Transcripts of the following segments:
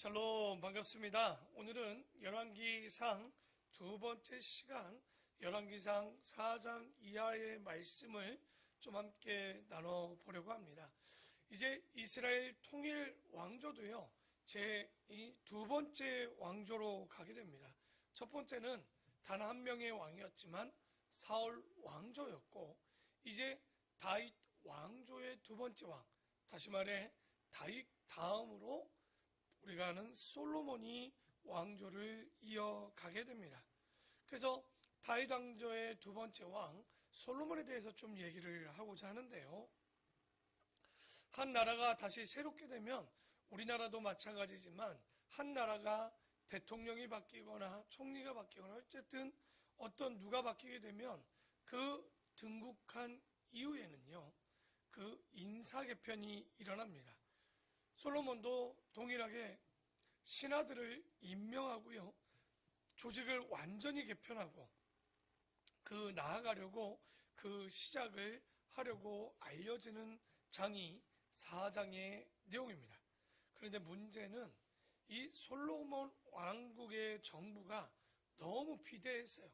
샬롬, 반갑습니다. 오늘은 열왕기상 두 번째 시간, 열왕기상 4장 이하의 말씀을 좀 함께 나눠보려고 합니다. 이제 이스라엘 통일 왕조도요, 제 이 두 번째 왕조로 가게 됩니다. 첫 번째는 단 한 명의 왕이었지만 사울 왕조였고, 이제 다윗 왕조의 두 번째 왕, 다시 말해 다윗 다음으로 우리가 아는 솔로몬이 왕조를 이어가게 됩니다. 그래서 다윗 왕조의 두 번째 왕 솔로몬에 대해서 좀 얘기를 하고자 하는데요. 한 나라가 다시 새롭게 되면 우리나라도 마찬가지지만 한 나라가 대통령이 바뀌거나 총리가 바뀌거나 어쨌든 어떤 누가 바뀌게 되면 그 등국한 이후에는요, 그 인사 개편이 일어납니다. 솔로몬도 동일하게 신하들을 임명하고요, 조직을 완전히 개편하고 나아가려고 그 시작을 하려고 알려지는 장이 4장의 내용입니다. 그런데 문제는 이 솔로몬 왕국의 정부가 너무 비대했어요.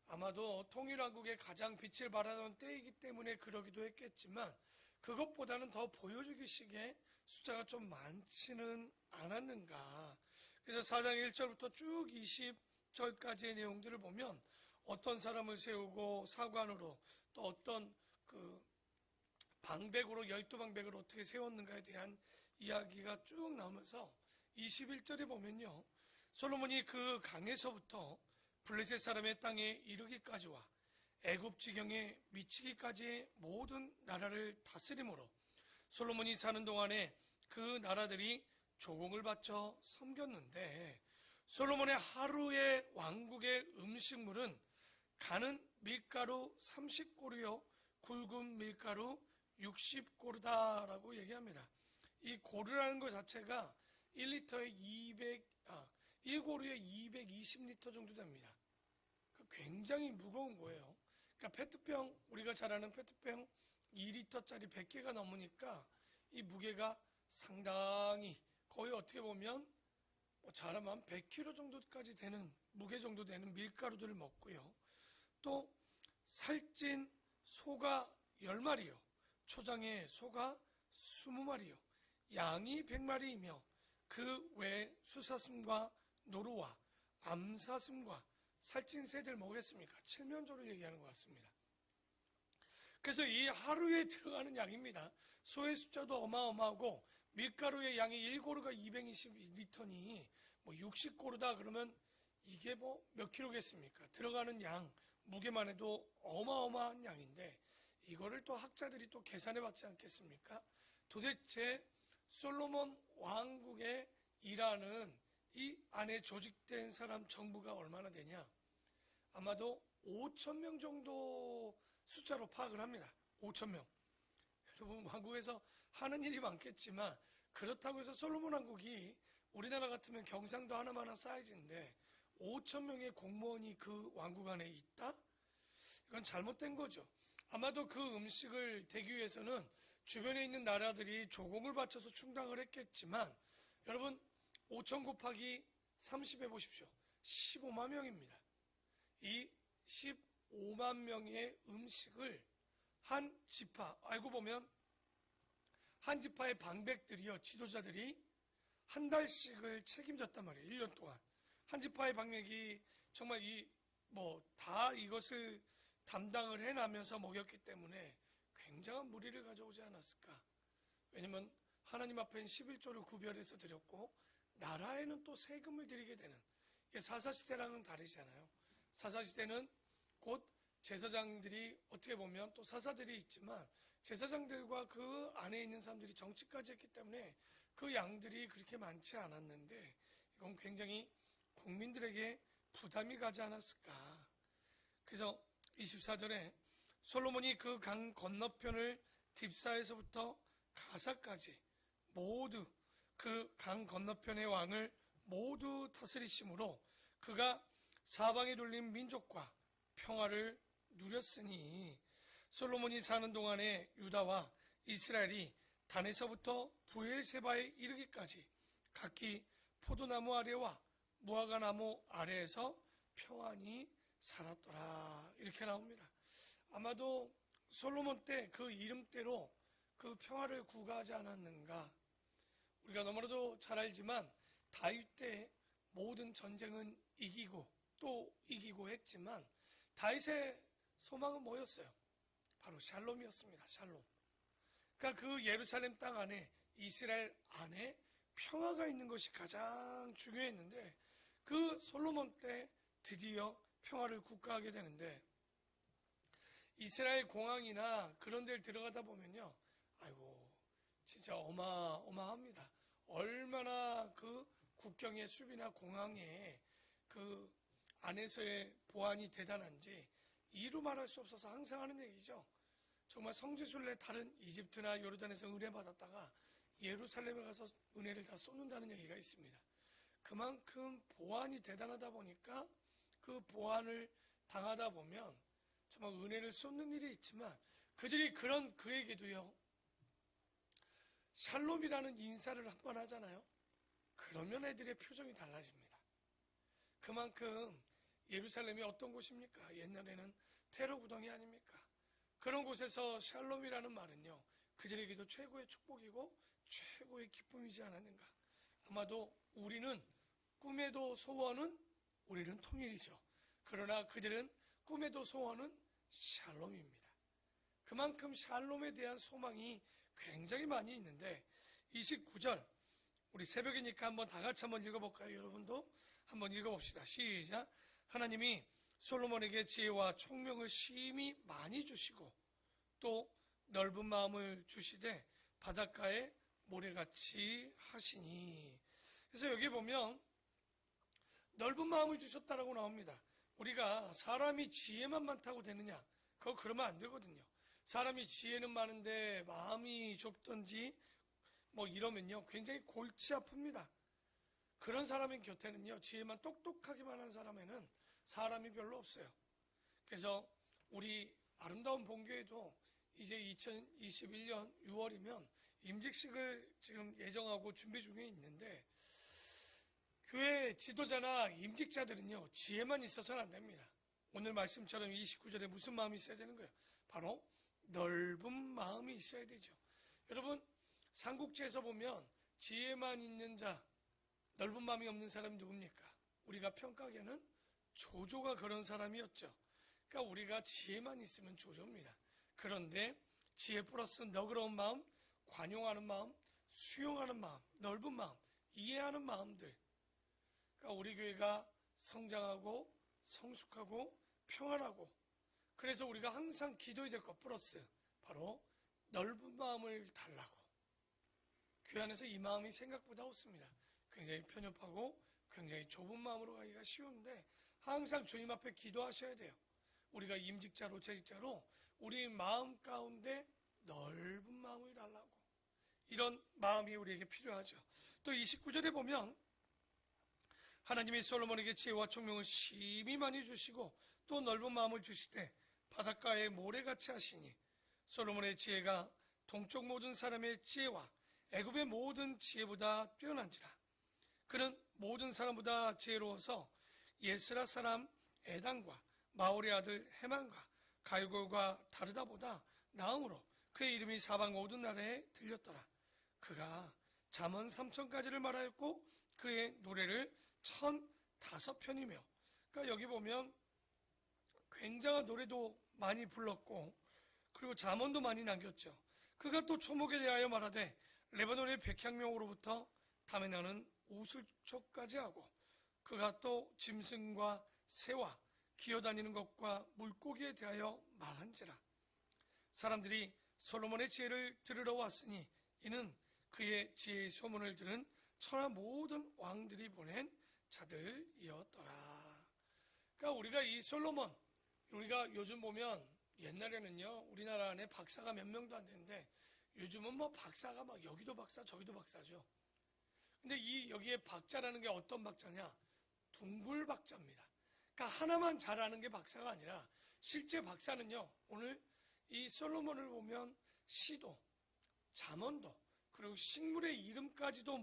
아마도 통일왕국의 가장 빛을 발하던 때이기 때문에 그러기도 했겠지만 그것보다는 더 보여주기식의 숫자가 좀 많지는 않았는가. 그래서 4장 1절부터 쭉 20절까지의 내용들을 보면 어떤 사람을 세우고 사관으로 또 어떤 방백으로 12방백을 어떻게 세웠는가에 대한 이야기가 쭉 나오면서 21절에 보면요, 솔로몬이 그 강에서부터 블레셋 사람의 땅에 이르기까지와 애굽 지경에 미치기까지의 모든 나라를 다스림으로 솔로몬이 사는 동안에 그 나라들이 조공을 바쳐 섬겼는데, 솔로몬의 하루의 왕국의 음식물은 가는 밀가루 30고루요 굵은 밀가루 60고루다라고 얘기합니다. 이 고루라는 것 자체가 1고루에 220리터 정도 됩니다. 굉장히 무거운 거예요. 그러니까 페트병, 우리가 잘 아는 페트병 2리터짜리 100개가 넘으니까 이 무게가 상당히 거의 어떻게 보면 잘하면 100kg 정도까지 되는 무게 정도 되는 밀가루들을 먹고요. 또 살찐 소가 10마리요. 초장에 소가 20마리요. 양이 100마리이며 그 외 수사슴과 노루와 암사슴과 살찐 새들 먹겠습니까? 칠면조를 얘기하는 것 같습니다. 그래서 이 하루에 들어가는 양입니다. 소의 숫자도 어마어마하고 밀가루의 양이 1고루가 220리터니 60고루다 그러면 이게 몇 킬로겠습니까? 들어가는 양 무게만 해도 어마어마한 양인데 이거를 또 학자들이 또 계산해 봤지 않겠습니까? 도대체 솔로몬 왕국에 일하는 이 안에 조직된 사람 정부가 얼마나 되냐? 아마도 5,000명 정도 숫자로 파악을 합니다. 5,000명. 여러분, 왕국에서 하는 일이 많겠지만 그렇다고 해서 솔로몬 왕국이 우리나라 같으면 경상도 하나만한 사이즈인데 5,000명의 공무원이 그 왕국 안에 있다? 이건 잘못된 거죠. 아마도 그 음식을 대기 위해서는 주변에 있는 나라들이 조공을 바쳐서 충당을 했겠지만, 여러분 5,000 곱하기 30 해보십시오. 15만 명입니다. 이 15만 명의 음식을 한 지파, 알고 보면 한 지파의 방백들이요, 지도자들이 한 달씩을 책임졌단 말이에요. 1년 동안. 한 지파의 방백이 정말 다 이것을 담당을 해나면서 먹였기 때문에 굉장한 무리를 가져오지 않았을까. 왜냐면 하나님 앞엔 11조를 구별해서 드렸고 나라에는 또 세금을 드리게 되는, 이게 사사시대랑은 다르잖아요. 사사시대는 곧 제사장들이, 어떻게 보면 또 사사들이 있지만 제사장들과 그 안에 있는 사람들이 정치까지 했기 때문에 그 양들이 그렇게 많지 않았는데 이건 굉장히 국민들에게 부담이 가지 않았을까. 그래서 24절에 솔로몬이 그 강 건너편을 딥사에서부터 가사까지 모두 그 강 건너편의 왕을 모두 다스리심으로 그가 사방에 둘린 민족과 평화를 누렸으니, 솔로몬이 사는 동안에 유다와 이스라엘이 단에서부터 부엘세바에 이르기까지 각기 포도나무 아래와 무화과나무 아래에서 평안히 살았더라. 이렇게 나옵니다. 아마도 솔로몬 때 그 이름대로 그 평화를 구가하지 않았는가. 우리가 너무나도 잘 알지만 다윗 때 모든 전쟁은 이기고 또 이기고 했지만 다윗의 소망은 뭐였어요? 바로 샬롬이었습니다. 샬롬. 그러니까 그 예루살렘 땅 안에 이스라엘 안에 평화가 있는 것이 가장 중요했는데 그 솔로몬 때 드디어 평화를 국가하게 되는데 이스라엘 공항이나 그런 데를 들어가다 보면요. 아이고 진짜 어마어마합니다. 얼마나 그 국경의 수비나 공항의 그 안에서의 보안이 대단한지 이루 말할 수 없어서 항상 하는 얘기죠. 정말 성지순례 다른 이집트나 요르단에서 은혜 받았다가 예루살렘에 가서 은혜를 다 쏟는다는 얘기가 있습니다. 그만큼 보안이 대단하다 보니까 그 보안을 당하다 보면 정말 은혜를 쏟는 일이 있지만 그들이 그에게도요 샬롬이라는 인사를 한 번 하잖아요. 그러면 애들의 표정이 달라집니다. 그만큼 예루살렘이 어떤 곳입니까? 옛날에는 테러 구덩이 아닙니까? 그런 곳에서 샬롬이라는 말은요 그들에게도 최고의 축복이고 최고의 기쁨이지 않았는가. 아마도 우리는 꿈에도 소원은 우리는 통일이죠. 그러나 그들은 꿈에도 소원은 샬롬입니다. 그만큼 샬롬에 대한 소망이 굉장히 많이 있는데 29절 우리 새벽이니까 한번 다 같이 한번 읽어볼까요? 여러분도 한번 읽어봅시다. 시작. 하나님이 솔로몬에게 지혜와 총명을 심히 많이 주시고 또 넓은 마음을 주시되 바닷가에 모래같이 하시니. 그래서 여기 보면 넓은 마음을 주셨다라고 나옵니다. 우리가 사람이 지혜만 많다고 되느냐? 그거 그러면 안 되거든요. 사람이 지혜는 많은데 마음이 좁던지 뭐 이러면요 굉장히 골치 아픕니다. 그런 사람의 곁에는요 지혜만 똑똑하기만 한 사람에는 사람이 별로 없어요. 그래서 우리 아름다운 본교회도 이제 2021년 6월이면 임직식을 지금 예정하고 준비 중에 있는데 교회 지도자나 임직자들은요 지혜만 있어서는 안 됩니다. 오늘 말씀처럼 29절에 무슨 마음이 있어야 되는 거예요? 바로 넓은 마음이 있어야 되죠. 여러분 삼국지에서 보면 지혜만 있는 자, 넓은 마음이 없는 사람이 누굽니까? 우리가 평가하기에는 조조가 그런 사람이었죠. 그러니까 우리가 지혜만 있으면 조조입니다. 그런데 지혜 플러스 너그러운 마음, 관용하는 마음, 수용하는 마음, 넓은 마음, 이해하는 마음들. 그러니까 우리 교회가 성장하고 성숙하고 평안하고 그래서 우리가 항상 기도해야 될 것 플러스 바로 넓은 마음을 달라고. 교회 안에서 이 마음이 생각보다 없습니다. 굉장히 편협하고 굉장히 좁은 마음으로 가기가 쉬운데 항상 주님 앞에 기도하셔야 돼요. 우리가 임직자로 재직자로 우리 마음 가운데 넓은 마음을 달라고. 이런 마음이 우리에게 필요하죠. 또 29절에 보면 하나님이 솔로몬에게 지혜와 총명을 심히 많이 주시고 또 넓은 마음을 주시되 바닷가에 모래같이 하시니 솔로몬의 지혜가 동쪽 모든 사람의 지혜와 애굽의 모든 지혜보다 뛰어난지라. 그는 모든 사람보다 지혜로워서 예스라 사람 에단과 마올의 아들 헤만과 갈골과 다르다보다 나음으로 그의 이름이 사방 모든 나라에 들렸더라. 그가 잠언 3,000가지를 말하였고 그의 노래를 1,005편이며. 그러니까 여기 보면 굉장한 노래도 많이 불렀고 그리고 잠언도 많이 남겼죠. 그가 또 초목에 대하여 말하되 레바논의 백향명으로부터 탐이 나는 우슬초까지 하고 그가 또 짐승과 새와 기어다니는 것과 물고기에 대하여 말한지라. 사람들이 솔로몬의 지혜를 들으러 왔으니 이는 그의 지혜의 소문을 들은 천하 모든 왕들이 보낸 자들이었더라. 그러니까 우리가 이 솔로몬, 우리가 요즘 보면 옛날에는요 우리나라 안에 박사가 몇 명도 안 되는데 요즘은 뭐 박사가 막 여기도 박사 저기도 박사죠. 근데 이 여기에 박자라는 게 어떤 박자냐? 둥글 박자입니다. 그러니까 하나만 잘하는 게 박사가 아니라 실제 박사는요 오늘 이 솔로몬을 보면 시도, 잠언도 그리고 식물의 이름까지도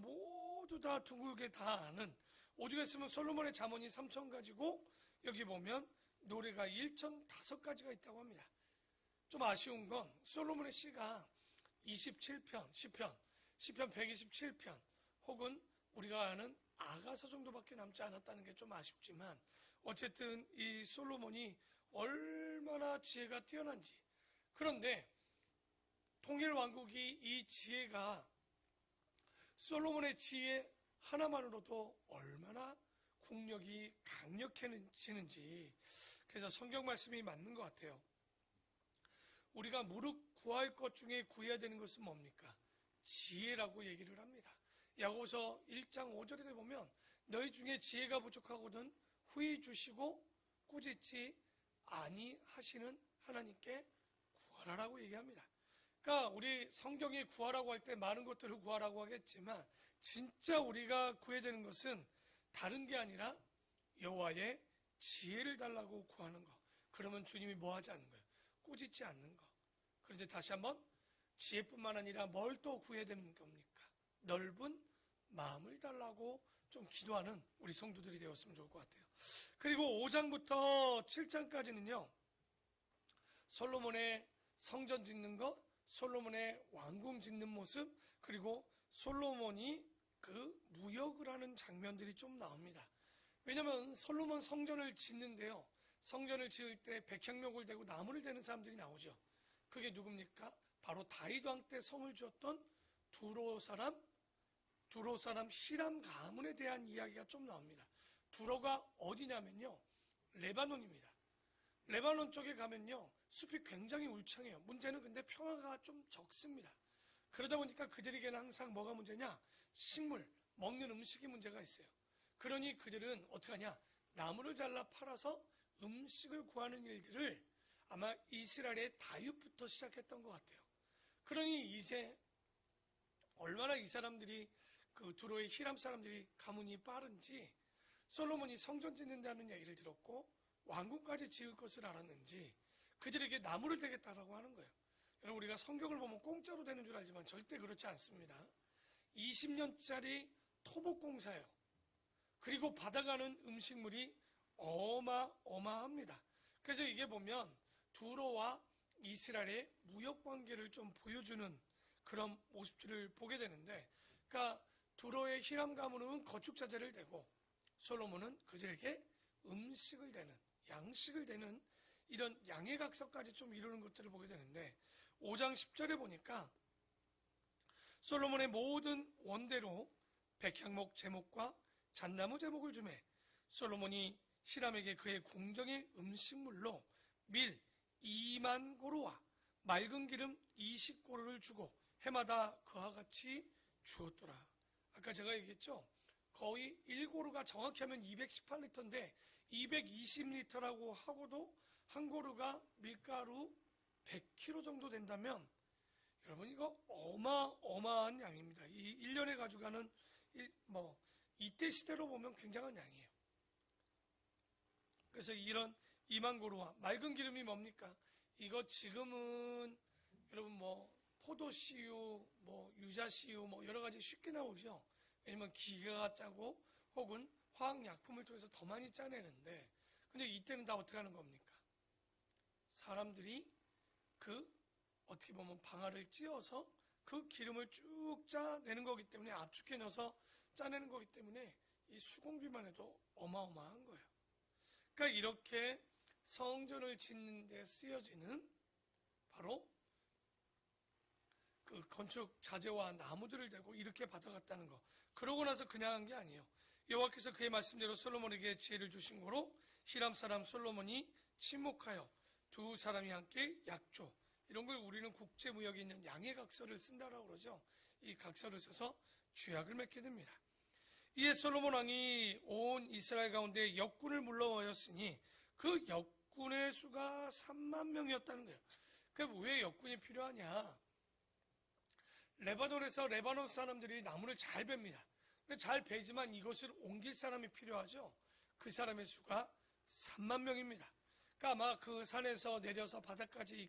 모두 다 둥글게 다 아는, 오죽 했으면 솔로몬의 잠언이 3,000가지고 여기 보면 노래가 1,005가지가 있다고 합니다. 좀 아쉬운 건 솔로몬의 시가 27편, 시편 127편 혹은 우리가 아는 아가서 정도밖에 남지 않았다는 게 좀 아쉽지만, 어쨌든 이 솔로몬이 얼마나 지혜가 뛰어난지. 그런데 통일 왕국이 이 지혜가, 솔로몬의 지혜 하나만으로도 얼마나 국력이 강력해지는지, 그래서 성경 말씀이 맞는 것 같아요. 우리가 무릇 구할 것 중에 구해야 되는 것은 뭡니까? 지혜라고 얘기를 합니다. 야고보서 1장 5절에 보면 너희 중에 지혜가 부족하거든 후히 주시고 꾸짖지 아니하시는 하나님께 구하라고 얘기합니다. 그러니까 우리 성경이 구하라고 할 때 많은 것들을 구하라고 하겠지만, 진짜 우리가 구해야 되는 것은 다른 게 아니라 여호와의 지혜를 달라고 구하는 거. 그러면 주님이 뭐 하지 않는 거예요? 꾸짖지 않는 거. 그런데 다시 한번, 지혜뿐만 아니라 뭘 또 구해야 되는 겁니까? 넓은 마음을 달라고 좀 기도하는 우리 성도들이 되었으면 좋을 것 같아요. 그리고 5장부터 7장까지는요, 솔로몬의 성전 짓는 것, 솔로몬의 왕궁 짓는 모습, 그리고 솔로몬이 그 무역을 하는 장면들이 좀 나옵니다. 왜냐하면 솔로몬 성전을 짓는데요, 성전을 지을 때 백향목을 대고 나무를 대는 사람들이 나오죠. 그게 누굽니까? 바로 다윗 왕 때 성을 지었던 두로 사람 히람 가문에 대한 이야기가 좀 나옵니다. 두로가 어디냐면요, 레바논입니다. 레바논 쪽에 가면요, 숲이 굉장히 울창해요. 문제는 근데 평화가 좀 적습니다. 그러다 보니까 그들에게는 항상 뭐가 문제냐? 식물, 먹는 음식이 문제가 있어요. 그러니 그들은 어떻게 하냐? 나무를 잘라 팔아서 음식을 구하는 일들을 아마 이스라엘의 다윗부터 시작했던 것 같아요. 그러니 이제 얼마나 이 사람들이, 그 두로의 히람 사람들이 가문이 빠른지, 솔로몬이 성전 짓는다는 얘기를 들었고 왕궁까지 지을 것을 알았는지 그들에게 나무를 대겠다라고 하는 거예요. 여러분, 우리가 성경을 보면 공짜로 되는 줄 알지만 절대 그렇지 않습니다. 20년짜리 토목공사예요. 그리고 받아가는 음식물이 어마어마합니다. 그래서 이게 보면 두로와 이스라엘의 무역 관계를 좀 보여주는 그런 모습들을 보게 되는데, 그러니까 두로의 히람 가문은 거축자재를 대고 솔로몬은 그들에게 음식을 대는, 양식을 대는 이런 양해각서까지 좀 이루는 것들을 보게 되는데, 5장 10절에 보니까 솔로몬의 모든 원대로 백향목 제목과 잣나무 제목을 주매 솔로몬이 히람에게 그의 궁정의 음식물로 밀 2만 고루와 맑은 기름 20고루를 주고 해마다 그와 같이 주었더라. 아까 제가 얘기했죠, 거의 1고루가 정확히 하면 218리터인데 220리터라고 하고도 한 고루가 밀가루 100kg 정도 된다면, 여러분 이거 어마어마한 양입니다. 이 1년에 가져가는 이때 시대로 보면 굉장한 양이에요. 그래서 이런 2만 고루와 맑은 기름이 뭡니까? 이거 지금은 여러분 포도씨유, 유자씨유 여러 가지 쉽게 나오죠. 왜냐면 기계가 짜고 혹은 화학약품을 통해서 더 많이 짜내는데, 근데 이때는 다 어떻게 하는 겁니까? 사람들이 어떻게 보면 방아를 찧어서 그 기름을 쭉 짜내는 거기 때문에, 압축해 넣어서 짜내는 거기 때문에 이 수공비만 해도 어마어마한 거예요. 그러니까 이렇게 성전을 짓는 데 쓰여지는 바로 그 건축 자재와 나무들을 대고 이렇게 받아갔다는 거. 그러고 나서 그냥 한 게 아니에요. 여호와께서 그의 말씀대로 솔로몬에게 지혜를 주신 거로 히람 사람 솔로몬이 침묵하여 두 사람이 함께 약조, 이런 걸 우리는 국제무역에 있는 양해각서를 쓴다라고 그러죠. 이 각서를 써서 죄악을 맺게 됩니다. 이에 솔로몬 왕이 온 이스라엘 가운데 역군을 물러하였으니 그 역군의 수가 3만 명이었다는 거예요. 그럼 왜 역군이 필요하냐? 레바논에서 레바논 사람들이 나무를 잘 뱁니다. 잘 베지만 이것을 옮길 사람이 필요하죠. 그 사람의 수가 3만 명입니다. 그러니까 아마 그 산에서 내려서 바다까지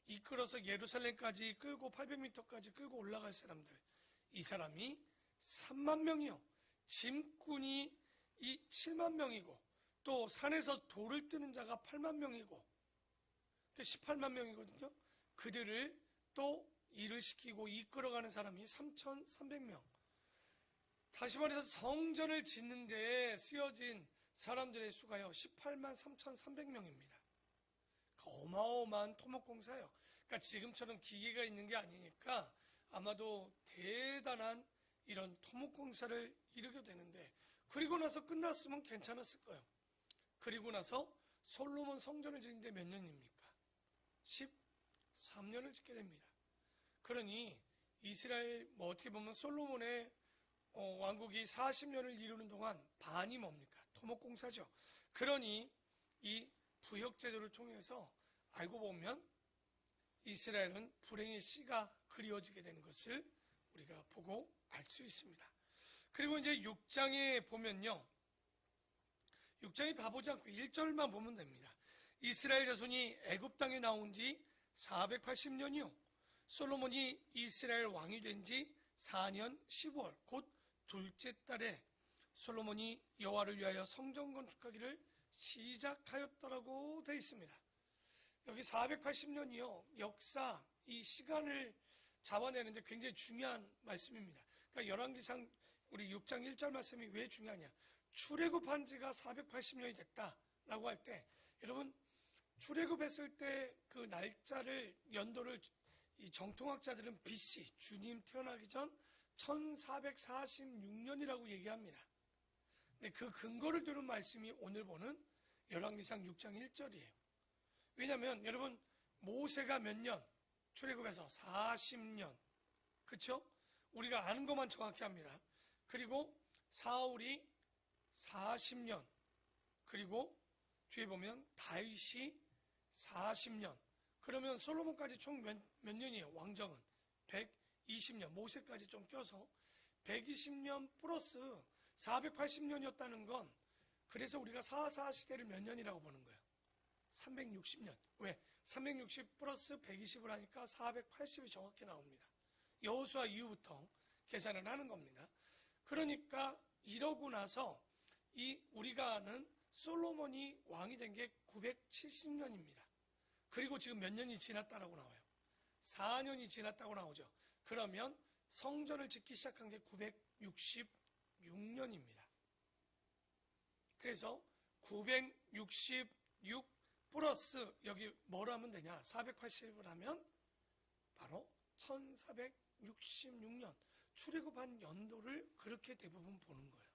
이끌어서 예루살렘까지 끌고 800m까지 끌고 올라갈 사람들, 이 사람이 3만 명이요. 짐꾼이 이 7만 명이고, 또 산에서 돌을 뜨는 자가 8만 명이고, 18만 명이거든요. 그들을 또 일을 시키고 이끌어가는 사람이 3,300명. 다시 말해서 성전을 짓는 데에 쓰여진 사람들의 수가요, 18만 3,300명입니다. 어마어마한 토목공사예요. 그러니까 지금처럼 기계가 있는 게 아니니까 아마도 대단한 이런 토목공사를 이루게 되는데, 그리고 나서 끝났으면 괜찮았을 거예요. 그리고 나서 솔로몬 성전을 짓는데 몇 년입니까? 13년을 짓게 됩니다. 그러니 이스라엘, 어떻게 보면 솔로몬의 왕국이 40년을 이루는 동안 반이 뭡니까? 토목공사죠. 그러니 이 부역제도를 통해서 알고 보면 이스라엘은 불행의 씨가 그리워지게 되는 것을 우리가 보고 알 수 있습니다. 그리고 이제 6장에 보면요, 6장에 다 보지 않고 1절만 보면 됩니다. 이스라엘 자손이 애굽 땅에 나온 지 480년이요, 솔로몬이 이스라엘 왕이 된 지 4년 10월 곧 둘째 달에 솔로몬이 여호와를 위하여 성전 건축하기를 시작하였더라고 되어 있습니다. 여기 480년이요, 역사, 이 시간을 잡아내는데 굉장히 중요한 말씀입니다. 그러니까 열왕기상 우리 6장 1절 말씀이 왜 중요하냐, 출애굽한 지가 480년이 됐다라고 할 때, 여러분 출애굽했을 때 그 날짜를, 연도를 이 정통학자들은 BC, 주님 태어나기 전 1446년이라고 얘기합니다. 근데 그 근거를 두는 말씀이 오늘 보는 열왕기상 6장 1절이에요. 왜냐하면 여러분, 모세가 몇 년? 출애굽해서 40년. 그렇죠? 우리가 아는 것만 정확히 합니다. 그리고 사울이 40년. 그리고 뒤에 보면 다윗이 40년. 그러면 솔로몬까지 총 몇 년이에요? 왕정은 120년. 모세까지 좀 껴서 120년 플러스 480년이었다는 건, 그래서 우리가 사사 시대를 몇 년이라고 보는 거예요? 360년. 왜? 360 플러스 120을 하니까 480이 정확히 나옵니다. 여호수아 이후부터 계산을 하는 겁니다. 그러니까 이러고 나서 이 우리가 아는 솔로몬이 왕이 된 게 970년입니다. 그리고 지금 몇 년이 지났다라고 나와요? 4년이 지났다고 나오죠. 그러면 성전을 짓기 시작한 게 966년입니다. 그래서 966 플러스 여기 뭘 하면 되냐? 480을 하면 바로 1466년, 출애굽한 연도를 그렇게 대부분 보는 거예요.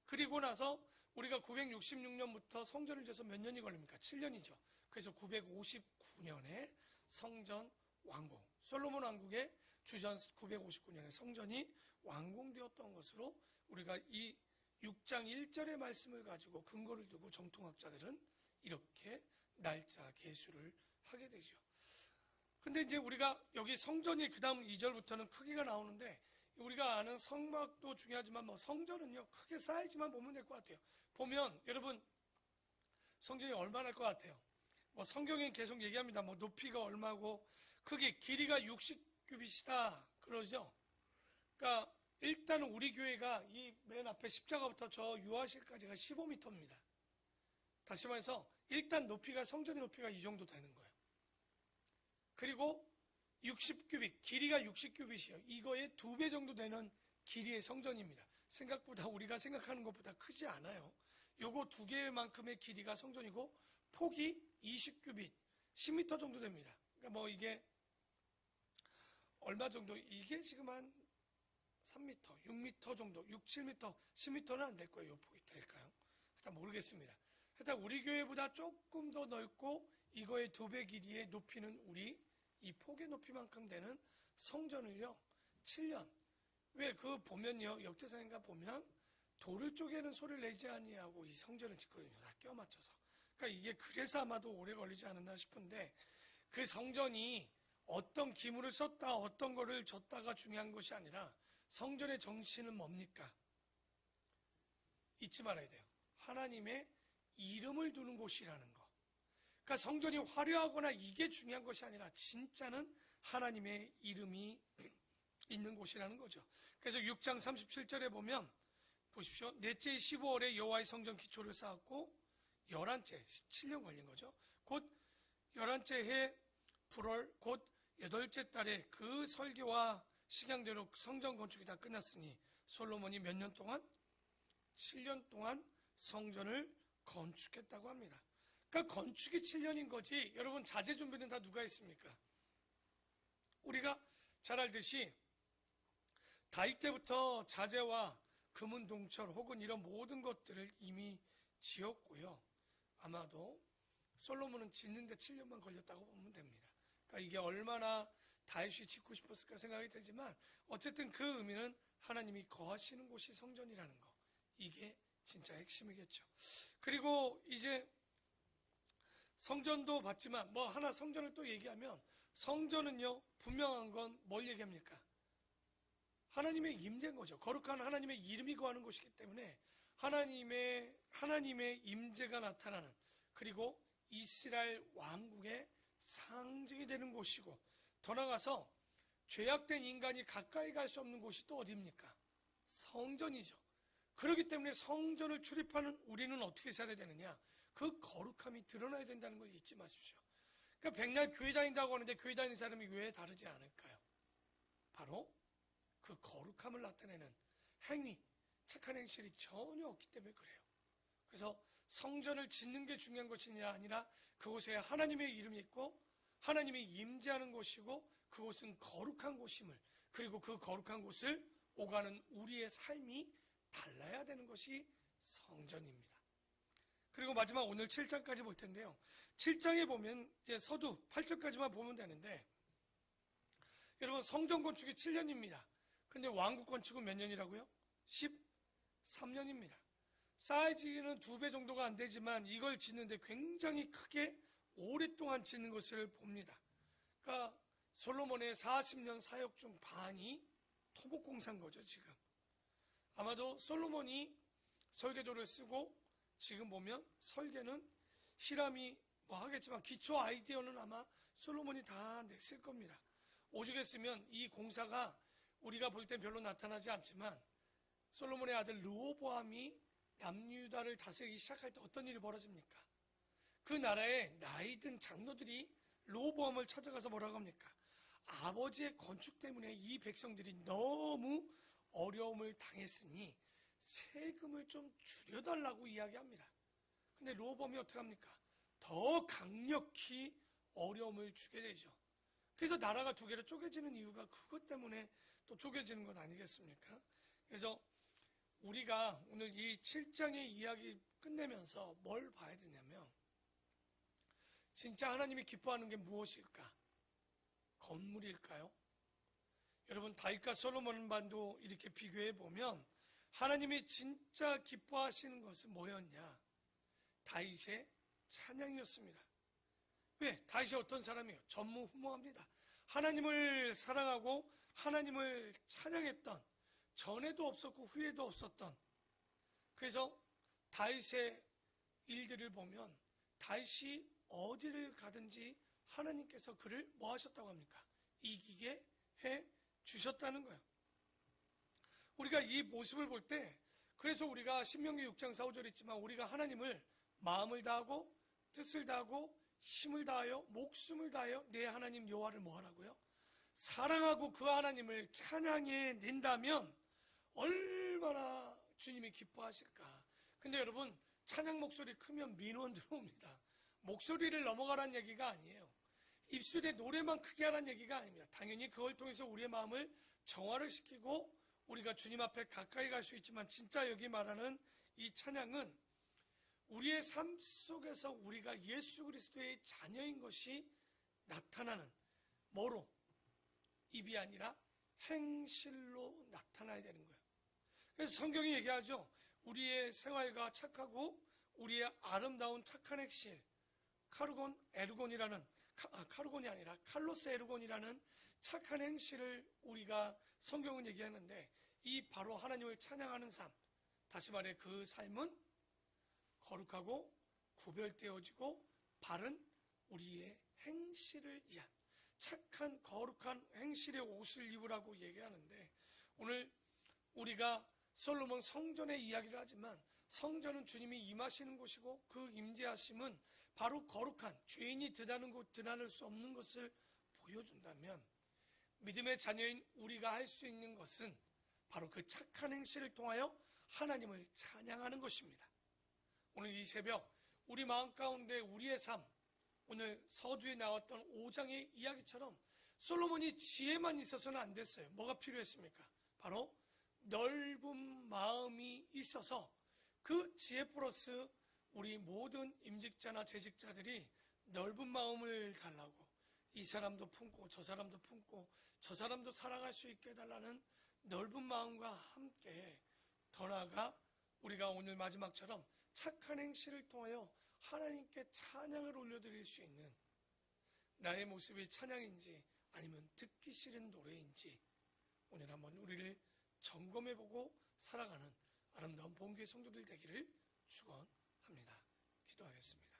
그리고 나서 우리가 966년부터 성전을 지어서 몇 년이 걸립니까? 7년이죠. 그래서 959년에 성전 완공, 솔로몬 왕국의 주전 959년에 성전이 완공되었던 것으로 우리가 이 6장 1절의 말씀을 가지고 근거를 두고 정통학자들은 이렇게 날짜 계수를 하게 되죠. 근데 이제 우리가 여기 성전이 그 다음 2절부터는 크기가 나오는데, 우리가 아는 성막도 중요하지만 뭐 성전은요, 크게 사이즈만 보면 될 것 같아요. 보면 여러분, 성전이 얼마나 할 것 같아요? 뭐 성경에 계속 얘기합니다. 뭐 높이가 얼마고 크기, 길이가 60규빗이다 그러죠. 그러니까 일단 우리 교회가 이 맨 앞에 십자가부터 저 유아실까지가 15m입니다. 다시 말해서 일단 높이가, 성전의 높이가 이 정도 되는 거예요. 그리고 60규빗, 길이가 60규빗이에요. 이거의 2배 정도 되는 길이의 성전입니다. 생각보다 우리가 생각하는 것보다 크지 않아요. 요거 2개만큼의 길이가 성전이고, 폭이 20규빗, 10m 정도 됩니다. 그러니까 뭐 이게 얼마 정도, 이게 지금 한 3m, 6m 정도, 6, 7m, 10m는 안 될 거예요. 이 폭이 될까요? 하여튼 모르겠습니다. 하여튼 우리 교회보다 조금 더 넓고 이거의 2배 길이의 높이는 우리 이 폭의 높이만큼 되는 성전을요, 7년. 왜? 그 보면요, 역대상인가 보면 돌을 쪼개는 소리를 내지 아니하고 이 성전을 짓거든요. 다 껴 맞춰서. 그러니까 이게 그래서 아마도 오래 걸리지 않았나 싶은데, 그 성전이 어떤 기물을 썼다, 어떤 거를 줬다가 중요한 것이 아니라 성전의 정신은 뭡니까? 잊지 말아야 돼요. 하나님의 이름을 두는 곳이라는 거. 그러니까 성전이 화려하거나 이게 중요한 것이 아니라 진짜는 하나님의 이름이 있는 곳이라는 거죠. 그래서 6장 37절에 보면 보십시오. 넷째 15월에 여호와의 성전 기초를 쌓았고 11째 7년 걸린 거죠. 곧 11째 해 불월 곧 8째 달에 그 설계와 식양대로 성전 건축이 다 끝났으니 솔로몬이 몇 년 동안? 7년 동안 성전을 건축했다고 합니다. 그러니까 건축이 7년인 거지. 여러분 자재 준비는 다 누가 했습니까? 우리가 잘 알듯이 다윗 때부터 자재와 금은 동철 혹은 이런 모든 것들을 이미 지었고요. 아마도 솔로몬은 짓는데 7년만 걸렸다고 보면 됩니다. 그러니까 이게 얼마나 다윗이 짓고 싶었을까 생각이 들지만 어쨌든 그 의미는 하나님이 거하시는 곳이 성전이라는 거. 이게 진짜 핵심이겠죠. 그리고 이제 성전도 봤지만 뭐 하나 성전을 또 얘기하면 성전은요 분명한 건 뭘 얘기합니까? 하나님의 임재인 거죠. 거룩한 하나님의 이름이 거하는 곳이기 때문에 하나님의 임재가 나타나는 그리고 이스라엘 왕국의 상징이 되는 곳이고 더 나아가서 죄악된 인간이 가까이 갈 수 없는 곳이 또 어디입니까? 성전이죠. 그렇기 때문에 성전을 출입하는 우리는 어떻게 살아야 되느냐? 그 거룩함이 드러나야 된다는 걸 잊지 마십시오. 그러니까 백날 교회 다닌다고 하는데 교회 다니는 사람이 왜 다르지 않을까요? 바로 그 거룩함을 나타내는 행위, 착한 행실이 전혀 없기 때문에 그래요. 그래서 성전을 짓는 게 중요한 것이 아니라 그곳에 하나님의 이름이 있고 하나님이 임재하는 곳이고 그곳은 거룩한 곳임을 그리고 그 거룩한 곳을 오가는 우리의 삶이 달라야 되는 것이 성전입니다. 그리고 마지막 오늘 7장까지 볼 텐데요. 7장에 보면 이제 서두 8절까지만 보면 되는데 여러분 성전 건축이 7년입니다. 근데 왕국 건축은 몇 년이라고요? 13년입니다. 사이즈는 2배 정도가 안 되지만 이걸 짓는데 굉장히 크게 오랫동안 짓는 것을 봅니다. 그러니까 솔로몬의 40년 사역 중 반이 토목공사인 거죠, 지금. 아마도 솔로몬이 설계도를 쓰고 지금 보면 설계는 히람이 뭐 하겠지만 기초 아이디어는 아마 솔로몬이 다 냈을 겁니다. 오죽 했으면 이 공사가 우리가 볼 땐 별로 나타나지 않지만 솔로몬의 아들 르호보암이 남유다를 다스리기 시작할 때 어떤 일이 벌어집니까? 그 나라의 나이든 장로들이 르호보암을 찾아가서 뭐라고 합니까? 아버지의 건축 때문에 이 백성들이 너무 어려움을 당했으니 세금을 좀 줄여달라고 이야기합니다. 근데 르호보암이 어떻게 합니까? 더 강력히 어려움을 주게 되죠. 그래서 나라가 두 개로 쪼개지는 이유가 그것 때문에 또 쪼개지는 것 아니겠습니까? 그래서 우리가 오늘 이 7장의 이야기 끝내면서 뭘 봐야 되냐면 진짜 하나님이 기뻐하는 게 무엇일까? 건물일까요? 여러분 다윗과 솔로몬반도 이렇게 비교해 보면 하나님이 진짜 기뻐하시는 것은 뭐였냐? 다윗의 찬양이었습니다. 왜? 다윗이 어떤 사람이에요? 전무후무합니다. 하나님을 사랑하고 하나님을 찬양했던 전에도 없었고 후에도 없었던 그래서 다윗의 일들을 보면 다윗이 어디를 가든지 하나님께서 그를 뭐 하셨다고 합니까? 이기게 해 주셨다는 거예요. 우리가 이 모습을 볼 때 그래서 우리가 신명기 6장 4, 5절 있지만 우리가 하나님을 마음을 다하고 뜻을 다하고 힘을 다하여 목숨을 다하여 내 하나님 여호와를 뭐 하라고요? 사랑하고 그 하나님을 찬양해 낸다면 얼마나 주님이 기뻐하실까. 근데 여러분 찬양 목소리 크면 민원 들어옵니다. 목소리를 넘어가라는 얘기가 아니에요. 입술에 노래만 크게 하라는 얘기가 아닙니다. 당연히 그걸 통해서 우리의 마음을 정화를 시키고 우리가 주님 앞에 가까이 갈 수 있지만 진짜 여기 말하는 이 찬양은 우리의 삶 속에서 우리가 예수 그리스도의 자녀인 것이 나타나는 뭐로? 입이 아니라 행실로 나타나야 되는 거예요. 그래서 성경이 얘기하죠. 우리의 생활과 착하고 우리의 아름다운 착한 행실 카르곤이 아니라 칼로스 에르곤이라는 착한 행실을 우리가 성경은 얘기하는데 이 바로 하나님을 찬양하는 삶 다시 말해 그 삶은 거룩하고 구별되어지고 바른 우리의 행실을 위한 착한 거룩한 행실의 옷을 입으라고 얘기하는데, 오늘 우리가 솔로몬 성전의 이야기를 하지만 성전은 주님이 임하시는 곳이고 그 임재하심은 바로 거룩한, 죄인이 드러날 수 없는 것을 보여준다면, 믿음의 자녀인 우리가 할 수 있는 것은 바로 그 착한 행실을 통하여 하나님을 찬양하는 것입니다. 오늘 이 새벽 우리 마음 가운데 우리의 삶, 오늘 서두에 나왔던 5장의 이야기처럼 솔로몬이 지혜만 있어서는 안 됐어요. 뭐가 필요했습니까? 바로 넓은 마음이 있어서 그 지혜 플러스 우리 모든 임직자나 재직자들이 넓은 마음을 달라고, 이 사람도 품고 저 사람도 품고 저 사람도 사랑할 수 있게 해달라는 넓은 마음과 함께 더 나아가 우리가 오늘 마지막처럼 착한 행실을 통하여 하나님께 찬양을 올려드릴 수 있는 나의 모습이 찬양인지 아니면 듣기 싫은 노래인지 오늘 한번 우리를 점검해보고 살아가는 아름다운 본교의 성도들 되기를 축원합니다. 기도하겠습니다.